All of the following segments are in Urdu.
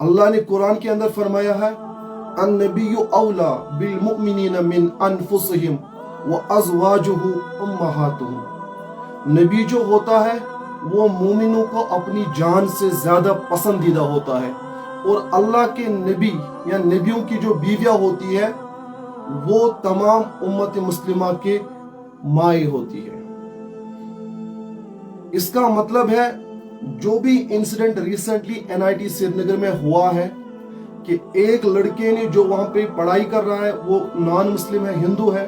اللہ نے قرآن کے اندر فرمایا ہے النبی اولا بالمؤمنین من انفسہم وازواجہ امہاتہم، نبی جو ہوتا ہے وہ مومنوں کو اپنی جان سے زیادہ پسندیدہ ہوتا ہے، اور اللہ کے نبی یا نبیوں کی جو بیویاں ہوتی ہے وہ تمام امت مسلمہ کے مائیں ہوتی ہے۔ اس کا مطلب ہے جو بھی انسیڈنٹ ریسنٹلی NIT سری نگر میں ہوا ہے کہ ایک لڑکے نے جو وہاں پہ پڑھائی کر رہا ہے وہ نان مسلم ہے، ہندو ہے،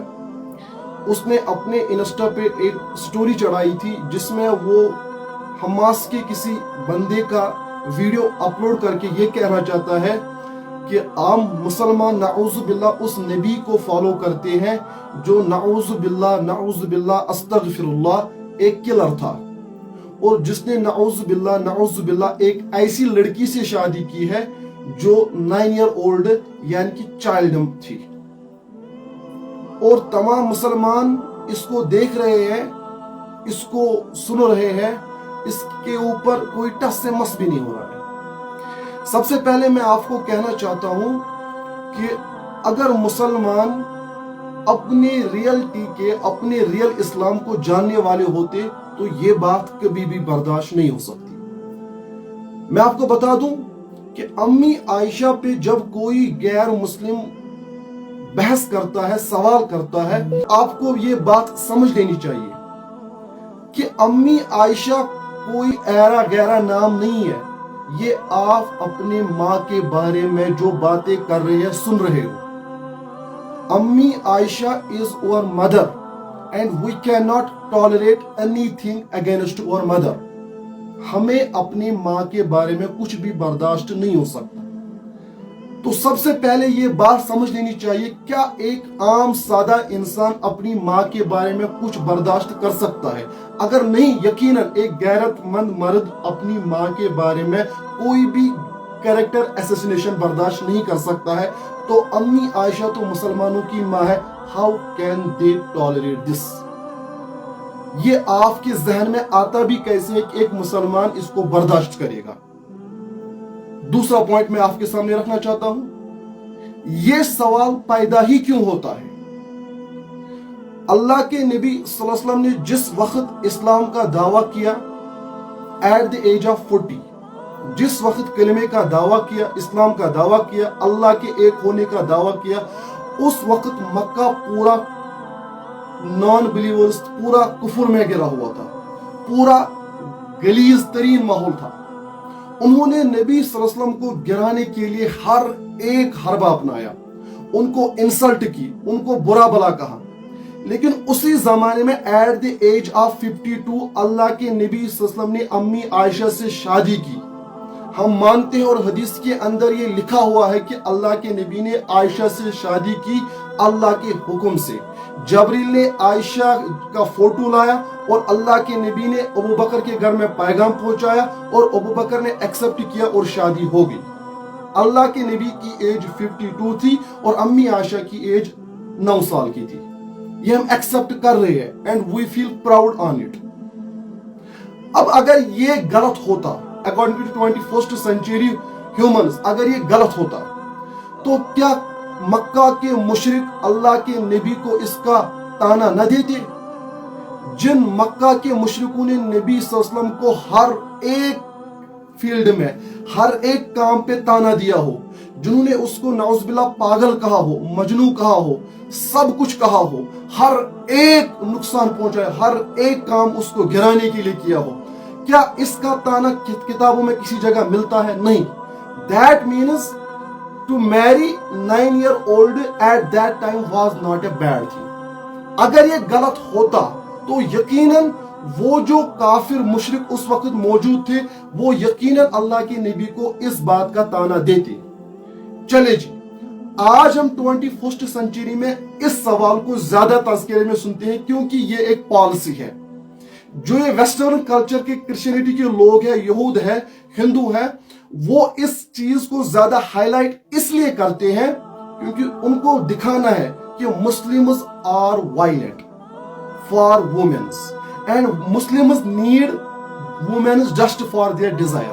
اس نے اپنے انسٹا پہ ایک سٹوری چڑھائی تھی جس میں وہ حماس کے کسی بندے کا ویڈیو اپلوڈ کر کے یہ کہنا چاہتا ہے کہ عام مسلمان نعوذ باللہ اس نبی کو فالو کرتے ہیں جو نعوذ باللہ استغفر اللہ ایک کلر تھا، اور جس نے نعوذ باللہ ایک ایسی لڑکی سے شادی کی ہے جو 9 ایئر اولڈ یعنی کہ چائلڈ تھی، اور تمام مسلمان اس کو دیکھ رہے ہیں، اس کو سن رہے ہیں، اس کے اوپر کوئی ٹس سے مس بھی نہیں ہو رہا ہے۔ سب سے پہلے میں آپ کو کہنا چاہتا ہوں کہ اگر مسلمان اپنے ریئلٹی کے اپنے ریئل اسلام کو جاننے والے ہوتے تو یہ بات کبھی بھی برداشت نہیں ہو سکتی۔ میں آپ کو بتا دوں کہ امی عائشہ پہ جب کوئی غیر مسلم بحث کرتا ہے، سوال کرتا ہے، آپ کو یہ بات سمجھ لینی چاہیے کہ امی عائشہ کوئی ایرا گیرا نام نہیں ہے، یہ آپ اپنے ماں کے بارے میں جو باتیں کر رہے ہیں سن رہے ہو۔ امی عائشہ is our mother and we cannot tolerate anything against our mother۔ ہمیں اپنی ماں کے بارے میں کچھ بھی برداشت نہیں ہو سکتا۔ تو سب سے پہلے یہ بات سمجھ لینی چاہیے، کیا ایک عام سادہ انسان اپنی ماں کے بارے میں کچھ برداشت کر سکتا ہے؟ اگر نہیں، یقیناً ایک غیرت مند مرد اپنی ماں کے بارے میں کوئی بھی کریکٹر اسیسینیشن برداشت نہیں کر سکتا ہے۔ تو امی عائشہ تو مسلمانوں کی ماں ہے، how can they tolerate this? یہ آپ کے ذہن میں آتا بھی کیسے ہے کہ ایک مسلمان اس کو برداشت کرے گا؟ دوسرا پوائنٹ میں آپ کے سامنے رکھنا چاہتا ہوں، یہ سوال پیدا ہی کیوں ہوتا ہے؟ اللہ کے نبی صلی اللہ علیہ وسلم نے جس وقت اسلام کا دعویٰ کیا ایٹ دی ایج آف 40، جس وقت کلمے کا دعویٰ کیا، اسلام کا دعویٰ کیا، اللہ کے ایک ہونے کا دعویٰ کیا، اس وقت مکہ پورا نان بلیورز پورا کفر میں گرا ہوا تھا، پورا غلیظ ترین ماحول تھا۔ انہوں نے نبی صلی اللہ علیہ وسلم کو گرانے کے لیے ہر ایک حربہ اپنایا، ان کو انسلٹ کی، ان کو برا بلا کہا، لیکن اسی زمانے میں ایٹ دی ایج آف 52 اللہ کے نبی صلی اللہ علیہ وسلم نے امی عائشہ سے شادی کی۔ ہم مانتے ہیں اور حدیث کے اندر یہ لکھا ہوا ہے کہ اللہ کے نبی نے عائشہ سے شادی کی اللہ کے حکم سے۔ جبریل نے عائشہ کا فوٹو لایا اور اللہ کے نبی نے ابو بکر کے گھر میں پیغام پہنچایا اور ابو بکر نے ایکسپٹ کیا اور شادی ہو گئی۔ اللہ کے نبی کی ایج 52 تھی اور امی عائشہ کی ایج 9 سال کی تھی۔ یہ ہم ایکسپٹ کر رہے ہیں and we feel proud on it۔ اب اگر یہ غلط ہوتا according to 21st century humans، اگر یہ غلط ہوتا تو کیا مکہ کے مشرک اللہ کے نبی کو اس کا تانا نہ دیتے؟ جن مکہ کے مشرکوں نے نبی صلی اللہ علیہ وسلم کو ہر ایک فیلڈ میں ہر ایک کام پہ تانا دیا ہو، جنہوں نے اس کو نعوذ باللہ پاگل کہا ہو، مجنون کہا ہو، سب کچھ کہا ہو، ہر ایک نقصان پہنچایا، ہر ایک کام اس کو گرانے کے لیے کیا ہو، کیا اس کا تانا کتابوں میں کسی جگہ ملتا ہے؟ نہیں۔ That means to marry 9 year old at that time was not a bad thing۔ اگر یہ غلط ہوتا تو یقیناً وہ جو کافر مشرک اس وقت موجود تھے وہ یقیناً اللہ کے نبی کو اس بات کا تانا دیتے۔ چلے جی، آج ہم 21st سنچری میں اس سوال کو زیادہ تذکرے میں سنتے ہیں کیونکہ یہ ایک پالیسی ہے۔ جو یہ ویسٹرن کلچر کے کرسچینٹی کے لوگ ہیں، یہود ہے، ہندو ہے، وہ اس چیز کو زیادہ ہائی لائٹ اس لیے کرتے ہیں کیونکہ ان کو دکھانا ہے کہ Muslims are violent for womens and Muslims need womens just for their desire.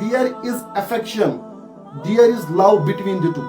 there is affection, there is love between the two.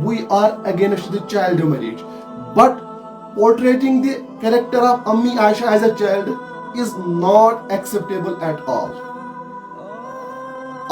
we are against the child marriage, but portraying the character of Ammi Aisha as a child is not acceptable at all.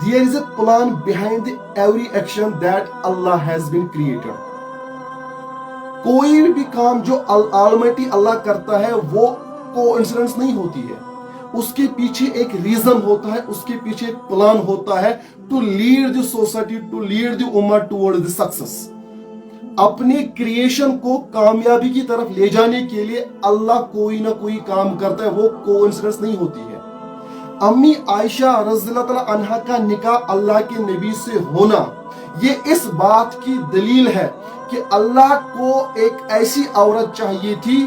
There is a plan behind every action that Allah has been created. کوئی بھی کام جو آلمائٹی اللہ کرتا ہے وہ کوانسیڈنس نہیں ہوتی ہے. اس کے پیچھے ایک ریزن ہوتا ہے, اس کے پیچھے ایک پلان ہوتا ہے to lead the society, to lead the امت ٹوورڈ دی سکسس. اپنے کریشن کو کامیابی کی طرف لے جانے کے لیے اللہ کوئی نہ کوئی کام کرتا ہے, وہ کوانسیڈنس نہیں ہوتی ہے. امی عائشہ رضی اللہ تعالی عنہا کا نکاح اللہ کے نبی سے ہونا یہ اس بات کی دلیل ہے کہ اللہ کو ایک ایسی عورت چاہیے تھی,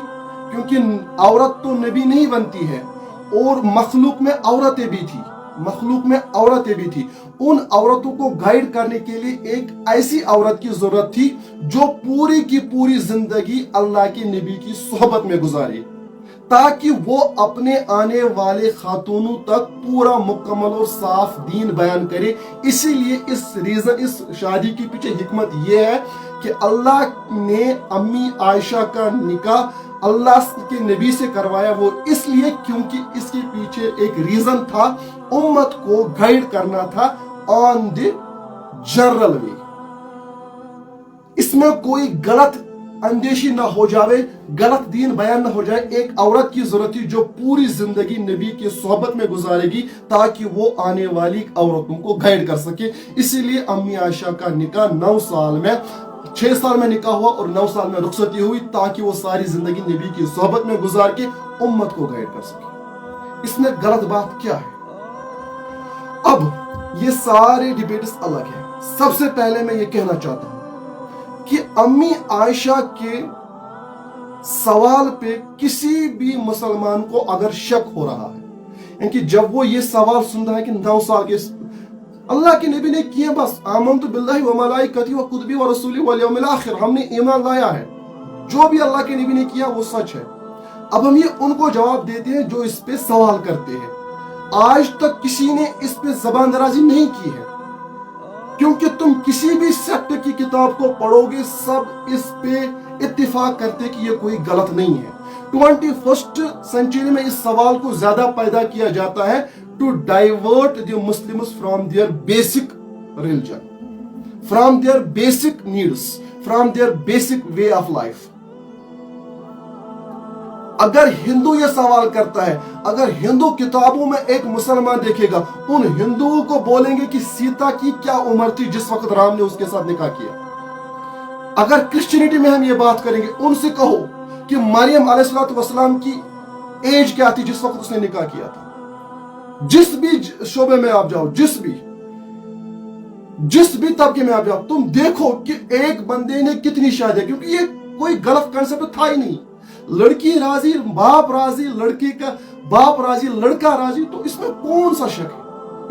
کیونکہ عورت تو نبی نہیں بنتی ہے, اور مخلوق میں عورتیں بھی تھی, ان عورتوں کو گائیڈ کرنے کے لیے ایک ایسی عورت کی ضرورت تھی جو پوری کی پوری زندگی اللہ کے نبی کی صحبت میں گزارے, تاکہ وہ اپنے آنے والے خاتونوں تک پورا مکمل اور صاف دین بیان کرے. اسی لیے اس شادی کے پیچھے حکمت یہ ہے کہ اللہ نے امی عائشہ کا نکاح اللہ کے نبی سے کروایا, وہ اس لیے کیونکہ اس کے پیچھے ایک ریزن تھا, امت کو گائیڈ کرنا تھا آن دی جنرل وے. اس میں کوئی غلط اندیشی نہ ہو جاوے, غلط دین بیان نہ ہو جائے. ایک عورت کی ضرورت تھی جو پوری زندگی نبی کی صحبت میں گزارے گی تاکہ وہ آنے والی عورتوں کو گائیڈ کر سکے. اسی لیے امی عائشہ کا نکاح 6 سال میں نکاح ہوا اور 9 سال میں رخصتی ہوئی, تاکہ وہ ساری زندگی نبی کی صحبت میں گزار کے امت کو گائیڈ کر سکے. اس میں غلط بات کیا ہے؟ اب یہ سارے ڈیبیٹس الگ ہیں. سب سے پہلے میں یہ کہنا چاہتا ہوں کہ امی عائشہ کے سوال پہ کسی بھی مسلمان کو اگر شک ہو رہا ہے, یعنی کہ جب وہ یہ سوال سن رہا ہے کہ 9 سال کے اللہ کے نبی نے کیے, بس آمنت باللہ و ملائکتی و کتبی و رسولی والیوم الاخر, ہم نے ایمان لایا ہے, جو بھی اللہ کے نبی نے کیا وہ سچ ہے. اب ہم یہ ان کو جواب دیتے ہیں جو اس پہ سوال کرتے ہیں. آج تک کسی نے اس پہ زبان درازی نہیں کی ہے, کیونکہ تم کسی بھی سیکٹ کی کتاب کو پڑھو گے سب اس پہ اتفاق کرتے کہ یہ کوئی غلط نہیں ہے. 21st سینچری میں اس سوال کو زیادہ پیدا کیا جاتا ہے to divert the Muslims from their basic religion, from their basic needs, from their basic way of life. اگر ہندو یہ سوال کرتا ہے, اگر ہندو کتابوں میں ایک مسلمان دیکھے گا, ان ہندوؤں کو بولیں گے کہ سیتا کی کیا عمر تھی جس وقت رام نے اس کے ساتھ نکاح کیا. اگر کرسچینٹی میں ہم یہ بات کریں گے, ان سے کہو کہ مریم علیہ السلام کی ایج کیا تھی جس وقت اس نے نکاح کیا تھا. جس بھی شعبے میں آپ جاؤ, جس بھی طبقے میں آپ جاؤ, تم دیکھو کہ ایک بندے نے کتنی شادیاں, کیونکہ یہ کوئی غلط کنسپٹ تھا ہی نہیں. لڑکی راضی, باپ راضی, لڑکی کا باپ راضی, لڑکا راضی, تو اس میں کون سا شک ہے؟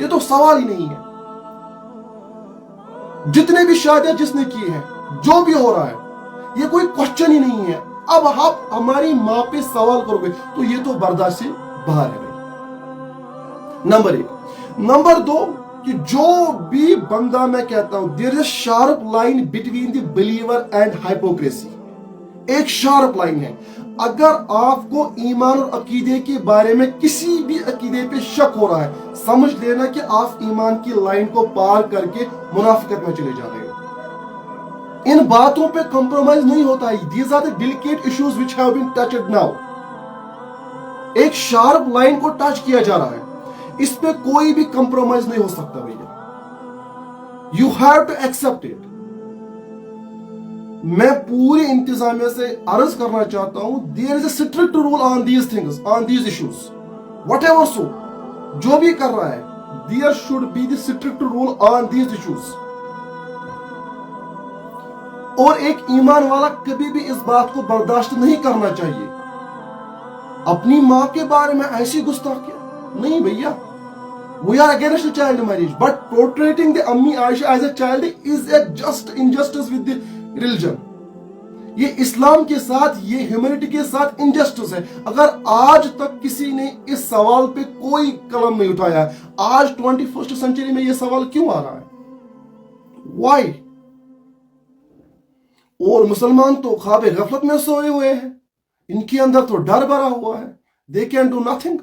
یہ تو سوال ہی نہیں ہے. جتنے بھی شادیاں جس نے کی ہیں, جو بھی ہو رہا ہے, یہ کوئی کوشچن ہی نہیں ہے. اب آپ ہماری ماں پہ سوال کرو گے تو یہ تو برداشت سے باہر ہے. نمبر 1. نمبر 2 کہ جو بھی بندہ, میں کہتا ہوں there is a sharp line between the believer and hypocrisy. ایک شارپ لائن ہے. اگر آپ کو ایمان اور عقیدے کے بارے میں کسی بھی عقیدے پہ شک ہو رہا ہے, سمجھ لینا کہ آپ ایمان کی لائن کو پار کر کے منافقت میں چلے جا رہے ہو. ان باتوں پہ کمپرومائز نہیں ہوتا ہے. These are the delicate issues which have been touched now. ایک شارپ لائن کو ٹچ کیا جا رہا ہے, اس پہ کوئی بھی کمپرومائز نہیں ہو سکتا بھیا. You have to accept it. میں پوری انتظامیہ سے عرض کرنا چاہتا ہوں, there is a strict rule on these things, on these issues. Whatever so, جو بھی کر رہا ہے, there should be the strict rule on these issues. اور ایک ایمان والا کبھی بھی اس بات کو برداشت نہیں کرنا چاہیے. اپنی ماں کے بارے میں ایسی گستاخی نہیں بھیا. We are against child marriage, but portraying the Ammi Aisha as a child is a just injustice with the religion. یہ اسلام کے ساتھ, یہ ہیومینٹی کے ساتھ انجسٹس ہے. اگر آج تک کسی نے اس سوال پہ کوئی قلم نہیں اٹھایا ہے, آج 21st سینچری میں یہ سوال کیوں آ رہا ہے؟ Why? اور مسلمان تو خواب غفلت میں سوئے ہوئے ہیں, ان کے اندر تو ڈر بھرا ہوا ہے. They can do nothing.